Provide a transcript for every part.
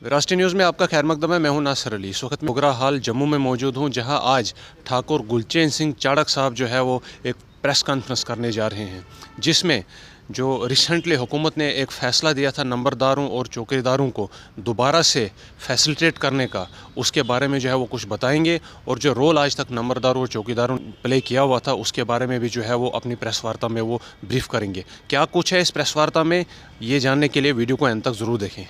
राष्ट्रीय न्यूज़ में आपका खैर मकदम है। मैं हूं नासिर अली। इस वक्त मैं मोगरा हाल जम्मू में मौजूद हूं, जहां आज ठाकुर गुलचैन सिंह चाड़क साहब जो है वो एक प्रेस कॉन्फ्रेंस करने जा रहे हैं, जिसमें जो रिसेंटली हुकूमत ने एक फ़ैसला दिया था नंबरदारों और चौकीदारों को दोबारा से फैसिलिटेट करने का, उसके बारे में जो है वो कुछ बताएंगे। और जो रोल आज तक नंबरदारों और चौकीदारों प्ले किया हुआ था, उसके बारे में भी जो है वो अपनी प्रेस वार्ता में वो ब्रीफ करेंगे। क्या कुछ है इस प्रेस वार्ता में, ये जानने के लिए वीडियो को अंत तक ज़रूर देखें।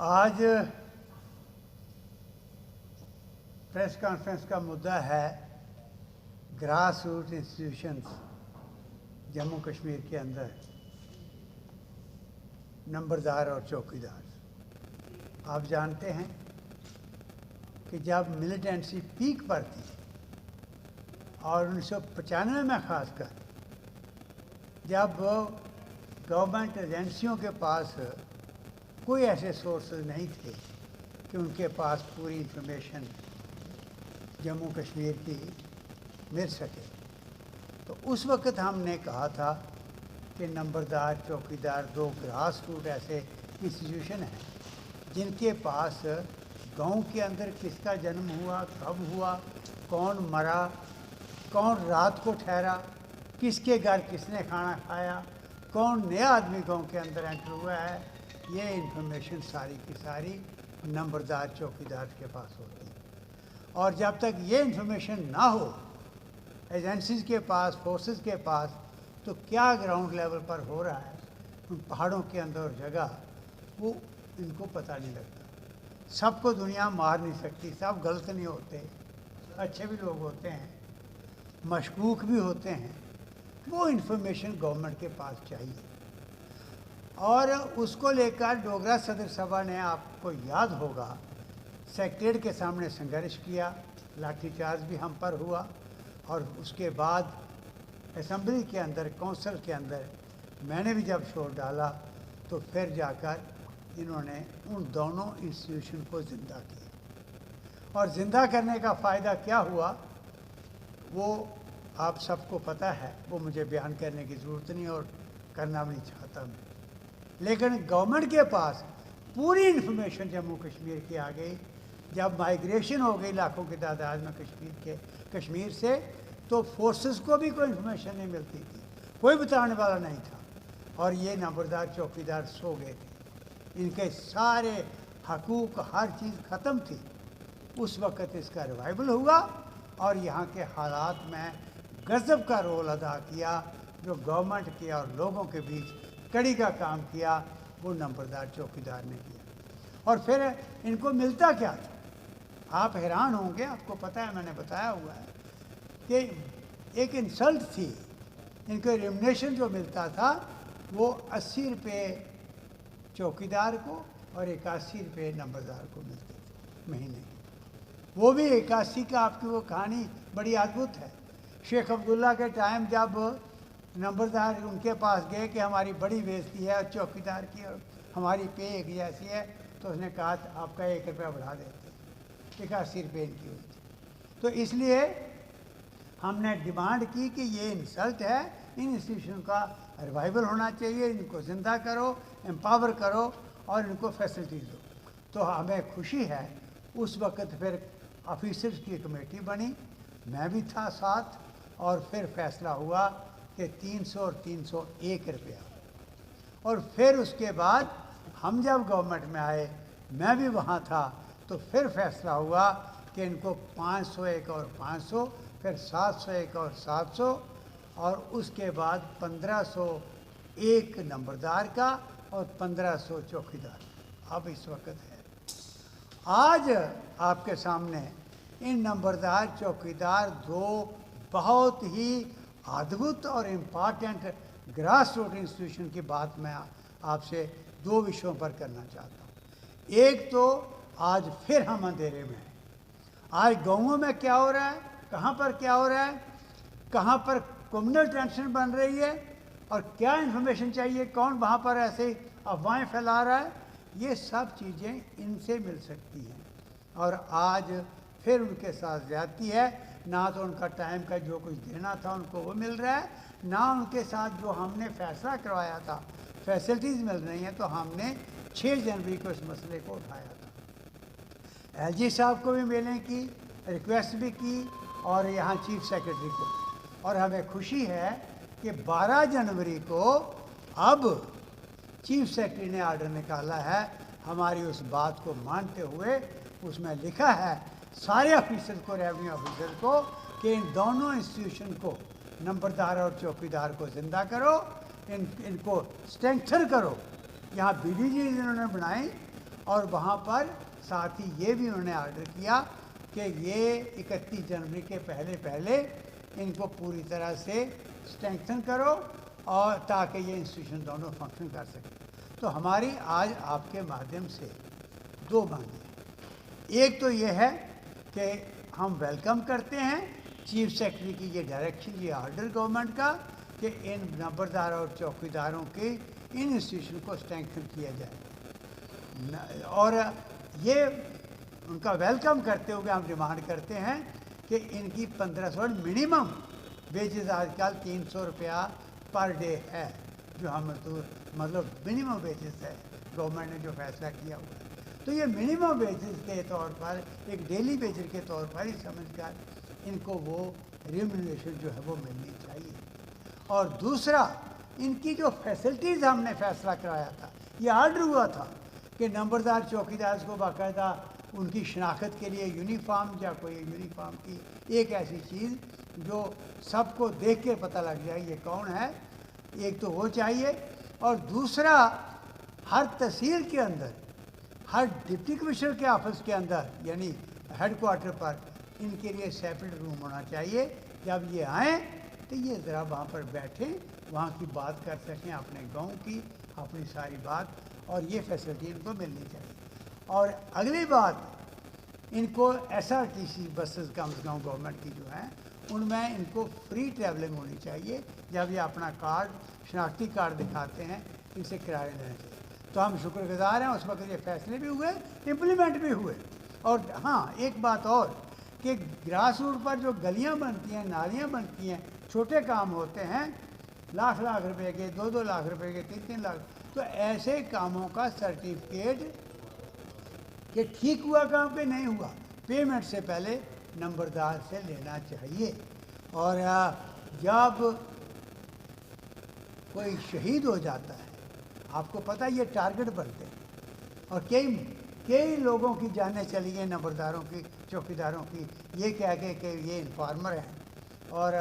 आज प्रेस कॉन्फ्रेंस का मुद्दा है grass root institutions Jammu Kashmir के अंदर नंबरदार और चौकीदार। आप जानते हैं कि जब मिलिटेंसी पीक पर थी और 1995 में खासकर जब गवर्नमेंट एजेंसियों के पास कोई ऐसे सोर्सेज नहीं थे कि उनके पास पूरी इंफॉर्मेशन जम्मू कश्मीर की मिल सके, तो उस वक्त हमने कहा था कि नंबरदार चौकीदार दो ग्रास रूट ऐसे इंस्टीट्यूशन हैं जिनके पास गांव के अंदर किसका जन्म हुआ, कब हुआ, कौन मरा, कौन रात को ठहरा, किसके घर किसने खाना खाया, कौन नया आदमी गांव के अंदर एंटर हुआ है, ये इन्फॉर्मेशन सारी की सारी नंबरदार चौकीदार के पास होती है। और जब तक ये इन्फॉर्मेशन ना हो एजेंसीज़ के पास, फोर्सेस के पास, तो क्या ग्राउंड लेवल पर हो रहा है उन पहाड़ों के अंदर और जगह, वो इनको पता नहीं लगता। सबको दुनिया मार नहीं सकती, सब गलत नहीं होते, अच्छे भी लोग होते हैं, मशकूक भी होते हैं। वो इन्फॉर्मेशन गवर्नमेंट के पास चाहिए और उसको लेकर डोगरा सदर सभा ने, आपको याद होगा, सेक्रेटरीट के सामने संघर्ष किया, लाठीचार्ज भी हम पर हुआ और उसके बाद असम्बली के अंदर, कौंसिल के अंदर मैंने भी जब शोर डाला तो फिर जाकर इन्होंने उन दोनों इंस्टीट्यूशन को ज़िंदा किया। और ज़िंदा करने का फ़ायदा क्या हुआ वो आप सबको पता है, वो मुझे बयान करने की ज़रूरत नहीं और करना भी नहीं चाहता मैं। लेकिन गवर्नमेंट के पास पूरी इन्फॉर्मेशन जम्मू कश्मीर की आ गई। जब माइग्रेशन हो गई लाखों की तादाद में कश्मीर से, तो फोर्सेस को भी कोई इन्फॉर्मेशन नहीं मिलती थी, कोई बताने वाला नहीं था। और ये नंबरदार चौकीदार सो गए थे, इनके सारे हकूक़, हर चीज़ ख़त्म थी। उस वक़्त इसका रिवाइवल हुआ और यहाँ के हालात में गज़ब का रोल अदा किया। जो गवर्नमेंट किया और लोगों के बीच कड़ी का काम किया, वो नंबरदार चौकीदार ने किया। और फिर इनको मिलता क्या था, आप हैरान होंगे। आपको पता है, मैंने बताया हुआ है कि एक इंसल्ट थी। इनको रेमुनेशन जो मिलता था वो 80 रुपये चौकीदार को और 81 रुपये नंबरदार को मिलते थे महीने के। वो भी 81 का, आपकी वो कहानी बड़ी अद्भुत है। शेख अब्दुल्ला के टाइम जब नंबरदार उनके पास गए कि हमारी बड़ी बेइज्जती है चौकीदार की और हमारी पे एक जैसी है, तो उसने कहा आपका 1 रुपया बढ़ा देते, 81 रुपये इनकी हुई थी। तो इसलिए हमने डिमांड की कि ये इंसल्ट है, इन इंस्टीट्यूशन का रिवाइवल होना चाहिए, इनको ज़िंदा करो, एम्पावर करो और इनको फैसिलिटीज दो। तो हमें खुशी है, उस वक्त फिर ऑफिसर्स की कमेटी बनी, मैं भी था साथ, और फिर फैसला हुआ कि 300 और 301 रुपया। और फिर उसके बाद हम जब गवर्नमेंट में आए, मैं भी वहाँ था, तो फिर फैसला हुआ कि इनको 501 और 500, फिर 701 और 700, और उसके बाद 1501 नंबरदार का और 1500 चौकीदार। अब इस वक्त है। आज आपके सामने इन नंबरदार चौकीदार दो बहुत ही अद्भुत और इम्पॉर्टेंट ग्रास रूट इंस्टीट्यूशन की बात मैं आपसे दो विषयों पर करना चाहता हूँ। एक तो आज फिर हम अंधेरे में हैं। आज गाँवों में क्या हो रहा है, कहाँ पर क्या हो रहा है, कहाँ पर कम्युनल टेंशन बन रही है और क्या इन्फॉर्मेशन चाहिए, कौन वहाँ पर ऐसे अफवाहें फैला रहा है, ये सब चीज़ें इनसे मिल सकती हैं। और आज फिर उनके साथ ज़्यादती है, ना तो उनका टाइम का जो कुछ देना था उनको वो मिल रहा है, ना उनके साथ जो हमने फैसला करवाया था फैसिलिटीज़ मिल रही हैं, तो हमने 6 जनवरी को इस मसले को उठाया था। एलजी साहब को भी मिलने की रिक्वेस्ट भी की और यहाँ चीफ सेक्रेटरी को भी। और हमें खुशी है कि 12 जनवरी को अब चीफ सेक्रेटरी ने आर्डर निकाला है हमारी उस बात को मानते हुए। उसमें लिखा है सारे ऑफिसर को, रेवेन्यू ऑफिसर को, कि इन दोनों इंस्टीट्यूशन को, नंबरदार और चौकीदार को ज़िंदा करो, इनको स्ट्रेंथन करो। यहाँ BDG इन्होंने बनाई और वहाँ पर साथ ही ये भी उन्होंने आर्डर किया कि ये 31 जनवरी के पहले इनको पूरी तरह से स्ट्रेंथन करो और ताकि ये इंस्टीट्यूशन दोनों फंक्शन कर सकें। तो हमारी आज आपके माध्यम से 2 मांगे हैं। एक तो ये है कि हम वेलकम करते हैं चीफ सेक्रेटरी की ये डायरेक्शन, ये आर्डर गवर्नमेंट का कि इन नंबरदार और चौकीदारों के इन इंस्टीट्यूशन को स्ट्रेंथन किया जाए। और ये उनका वेलकम करते हुए हम डिमांड करते हैं कि इनकी 1500 मिनिमम वेजेस आजकल 300 रुपया पर डे है, जो हम मतलब मिनिमम वेजेस है, गवर्नमेंट ने जो फैसला किया हुआ है। तो ये मिनिमम वेजेस के तौर पर, एक डेली वेजर के तौर पर ही समझकर इनको वो रिम्यूनरेशन जो है वो मिलनी चाहिए। और दूसरा, इनकी जो फैसिलिटीज़ हमने फैसला कराया था, ये आर्डर हुआ था कि नंबरदार चौकीदार को बाकायदा उनकी शनाख्त के लिए यूनिफॉर्म या कोई यूनिफॉर्म की एक ऐसी चीज़ जो सबको देख के पता लग जाए ये कौन है, एक तो वो चाहिए। और दूसरा, हर तहसील के अंदर, हर डिप्टी कमिश्नर के ऑफिस के अंदर, यानी हेड क्वार्टर पर, इनके लिए सेपरेट रूम होना चाहिए। जब ये आएँ तो ये ज़रा वहाँ पर बैठें, वहाँ की बात कर सकें, अपने गांव की अपनी सारी बात, और ये फैसिलिटी इनको मिलनी चाहिए। और अगली बात, इनको SRTC बसेस कम से कम गवर्नमेंट की जो हैं उनमें इनको फ्री ट्रैवलिंग होनी चाहिए। जब ये अपना कार्ड, शनाख्ती कार्ड दिखाते हैं, इनसे किराया लेना चाहिए। तो हम शुक्रगुजार हैं, उस वक्त ये फैसले भी हुए, इम्प्लीमेंट भी हुए। और हाँ, एक बात और कि ग्रास रूट पर जो गलियाँ बनती हैं, नालियाँ बनती हैं, छोटे काम होते हैं, लाख लाख रुपए के, 2-2 लाख रुपए के, 3-3 लाख, तो ऐसे कामों का सर्टिफिकेट कि ठीक हुआ काम कि नहीं हुआ, पेमेंट से पहले नंबरदार से लेना चाहिए। और जब कोई शहीद हो जाता है, आपको पता है ये टारगेट बनते हैं, और कई लोगों की जानें चली गई, नंबरदारों की, चौकीदारों की, ये कह के कि ये इन्फॉर्मर हैं और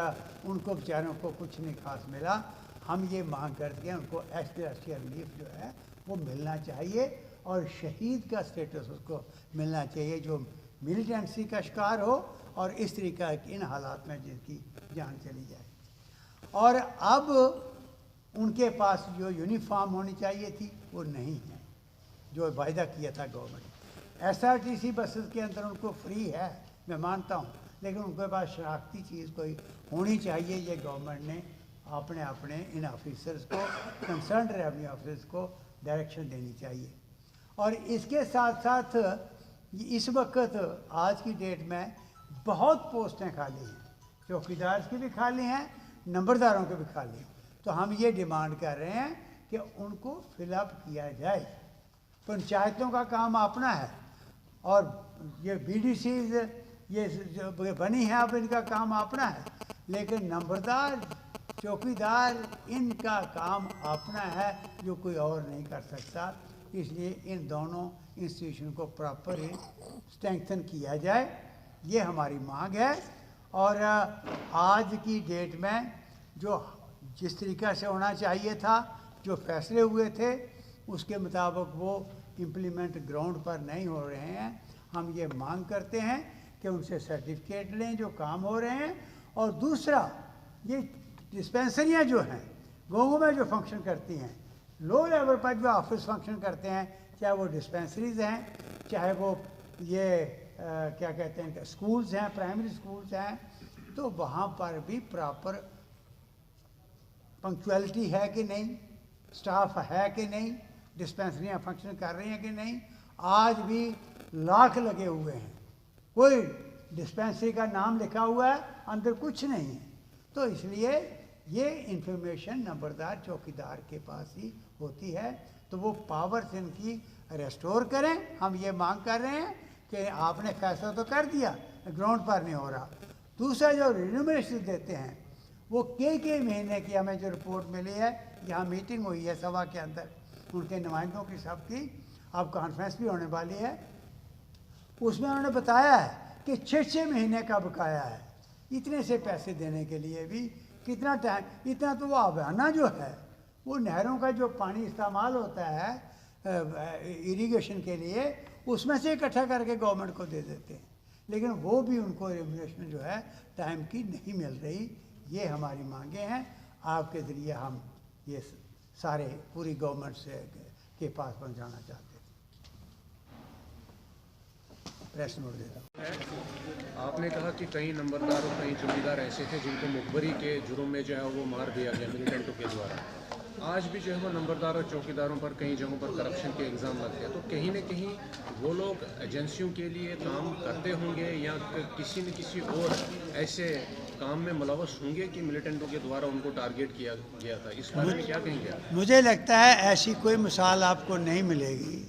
उनको बेचारों को कुछ नहीं खास मिला। हम ये मांग करते हैं उनको एक्स्ट्रा रिलीफ जो है वो मिलना चाहिए, और शहीद का स्टेटस उसको मिलना चाहिए जो मिलिटेंसी का शिकार हो और इस तरीका की इन हालात में जिनकी जान चली जाए। और अब उनके पास जो यूनिफॉर्म होनी चाहिए थी वो नहीं है, जो वायदा किया था गवर्नमेंट। SRTC बसेस के अंदर उनको फ्री है, मैं मानता हूँ, लेकिन उनके पास शनाख्ती चीज़ कोई होनी चाहिए। ये गवर्नमेंट ने अपने इन ऑफिसर्स को, कंसर्न रेवेन्यू ऑफिसर्स को डायरेक्शन देनी चाहिए। और इसके साथ साथ इस वक्त आज की डेट में बहुत पोस्टें खाली हैं, चौकीदार की भी खाली हैं, नंबरदारों के भी खाली हैं। तो हम ये डिमांड कर रहे हैं कि उनको फिलअप किया जाए। पंचायतों का काम अपना है, और ये BDCs ये जो बनी है अब, इनका काम अपना है, लेकिन नंबरदार, चौकीदार, इनका काम अपना है जो कोई और नहीं कर सकता। इसलिए इन दोनों इंस्टीट्यूशन को प्रॉपर स्ट्रेंथन किया जाए, ये हमारी मांग है। और आज की डेट में जो जिस तरीक़ा से होना चाहिए था, जो फैसले हुए थे, उसके मुताबिक वो इम्प्लीमेंट ग्राउंड पर नहीं हो रहे हैं। हम ये मांग करते हैं कि उनसे सर्टिफिकेट लें जो काम हो रहे हैं। और दूसरा, ये डिस्पेंसरियाँ जो हैं गाँवों में जो फंक्शन करती हैं, लो लेवल पर जो ऑफिस फंक्शन करते हैं, चाहे वो डिस्पेंसरीज हैं, चाहे वो ये क्या कहते हैं स्कूल्स हैं, प्राइमरी स्कूल्स हैं, तो वहाँ पर भी प्रॉपर पंक्चुअलिटी है कि नहीं, स्टाफ है कि नहीं, डिस्पेंसरियाँ फंक्शन कर रही हैं कि नहीं। आज भी लाख लगे हुए हैं, कोई डिस्पेंसरी का नाम लिखा हुआ है, अंदर कुछ नहीं है। तो इसलिए ये इंफॉर्मेशन नंबरदार चौकीदार के पास ही होती है। तो वो पावर्स इनकी रेस्टोर करें। हम ये मांग कर रहे हैं कि आपने फैसला तो कर दिया, ग्राउंड पर नहीं हो रहा। दूसरा जो रिन्यूमरेशन देते हैं वो कई महीने की हमें जो रिपोर्ट मिली है, यहाँ मीटिंग हुई है सभा के अंदर उनके नुमाइंदों की सबकी, अब कॉन्फ्रेंस भी होने वाली है, उसमें उन्होंने बताया है कि 6 महीने का बकाया है। इतने से पैसे देने के लिए भी कितना टाइम, इतना तो वो आवाना जो है वो नहरों का जो पानी इस्तेमाल होता है इरिगेशन के लिए, उसमें से इकट्ठा करके गवर्नमेंट को दे देते हैं, लेकिन वो भी उनको रेमुनरेशन जो है टाइम की नहीं मिल रही। ये हमारी मांगे हैं, आपके ज़रिए हम ये सारे पूरी गवर्नमेंट से के पास पहुंचाना चाहते हैं। प्रेस नोट देता हूँ। आपने कहा कि कई नंबरदार और कई चौकीदार ऐसे थे जिनको मुखबरी के जुर्म में जो है वो मार दिया गया मिलिटेंटों के द्वारा। आज भी जो है वो नंबरदार और चौकीदारों पर कई जगहों पर करप्शन के इल्ज़ाम लगते हैं। तो कहीं न कहीं वो लोग एजेंसियों के लिए काम करते होंगे या किसी न किसी और ऐसे काम में मुलव्वस होंगे कि मिलिटेंटों के द्वारा उनको टारगेट किया गया था। इस बारे में क्या कहेंगे आप? मुझे लगता है ऐसी कोई मिसाल आपको नहीं मिलेगी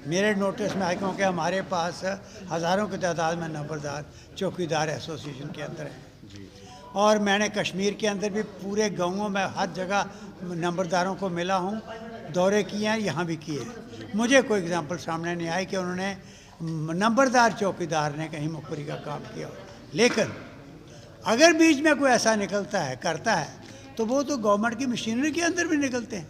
मेरे नोटिस में है, क्योंकि हमारे पास हज़ारों की तादाद में नंबरदार चौकीदार एसोसिएशन के अंदर हैं जी। और मैंने कश्मीर के अंदर भी पूरे गाँवों में हर जगह नंबरदारों को मिला हूँ, दौरे किए हैं, यहाँ भी किए। मुझे कोई एग्जांपल सामने नहीं आई कि उन्होंने नंबरदार चौकीदार ने कहीं मुखबरी का काम किया। लेकिन अगर बीच में कोई ऐसा निकलता है करता है तो वो तो गवर्नमेंट की मशीनरी के अंदर भी निकलते हैं।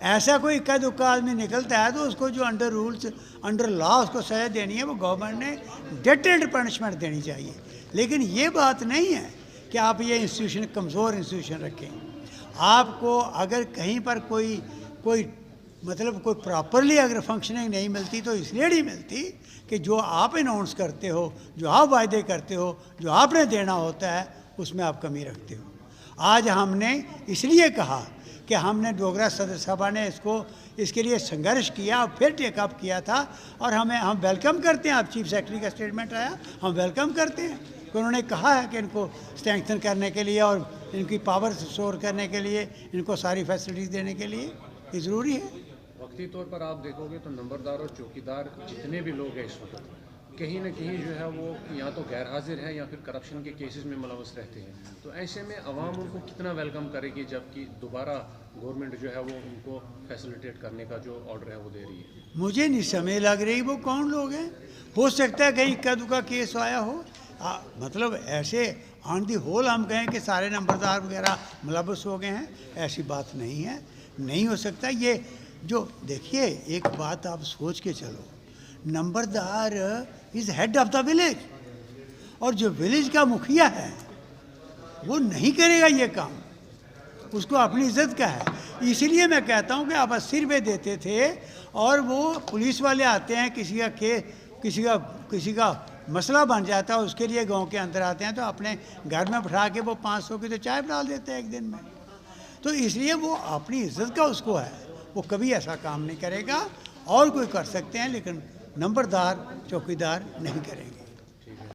ऐसा कोई इक्का दुक्का आदमी निकलता है तो उसको जो अंडर रूल्स अंडर लॉ उसको सज़ा देनी है, वो गवर्नमेंट ने डेटेड पनिशमेंट देनी चाहिए। लेकिन ये बात नहीं है कि आप ये इंस्टीट्यूशन कमज़ोर इंस्टीट्यूशन रखें। आपको अगर कहीं पर कोई मतलब कोई प्रॉपरली अगर फंक्शनिंग नहीं मिलती तो इसलिए नहीं मिलती कि जो आप अनाउंस करते हो, जो आप वायदे करते हो, जो आपने देना होता है उसमें आप कमी रखते हो। आज हमने इसलिए कहा कि हमने डोगरा सदर सभा ने इसके लिए संघर्ष किया और फिर टेकअप किया था, और हम वेलकम करते हैं। अब चीफ सेक्रेटरी का स्टेटमेंट आया, हम वेलकम करते हैं कि उन्होंने कहा है कि इनको स्ट्रेंथन करने के लिए और इनकी पावर स्टोर करने के लिए, इनको सारी फैसिलिटीज़ देने के लिए ये ज़रूरी है। वक्ती तौर पर आप देखोगे तो नंबरदार और चौकीदार जितने भी लोग हैं इस वक्त कहीं न कहीं जो है वो या तो गैर हाजिर है या फिर करप्शन के केसेस में मुलव्वस रहते हैं। तो ऐसे में अवाम उनको कितना वेलकम करेगी जबकि दोबारा गवर्नमेंट जो है वो उनको फैसिलिटेट करने का जो ऑर्डर है वो दे रही है? मुझे नहीं समझ लग रही वो कौन लोग हैं। हो सकता है कहीं इक्का दुक्का केस आया हो, मतलब ऐसे ऑन दी होल हम कहें कि सारे नंबरदार वगैरह मुलव्वस हो गए हैं, ऐसी बात नहीं है, नहीं हो सकता। ये जो देखिए एक बात आप सोच के चलो, numberdar is head of the village, और जो विलेज का मुखिया है वो नहीं करेगा ये काम, उसको अपनी इज्जत का है। इसीलिए मैं कहता हूँ कि आप 80 रुपये देते थे और वो पुलिस वाले आते हैं, किसी का मसला बन जाता है, उसके लिए गांव के अंदर आते हैं तो अपने घर में बैठा के वो 500 की तो चाय डाल देते हैं एक दिन में। तो इसलिए वो अपनी इज्जत का उसको है, वो कभी ऐसा काम नहीं करेगा। और कोई कर सकते हैं लेकिन नंबरदार चौकीदार नहीं करेंगे।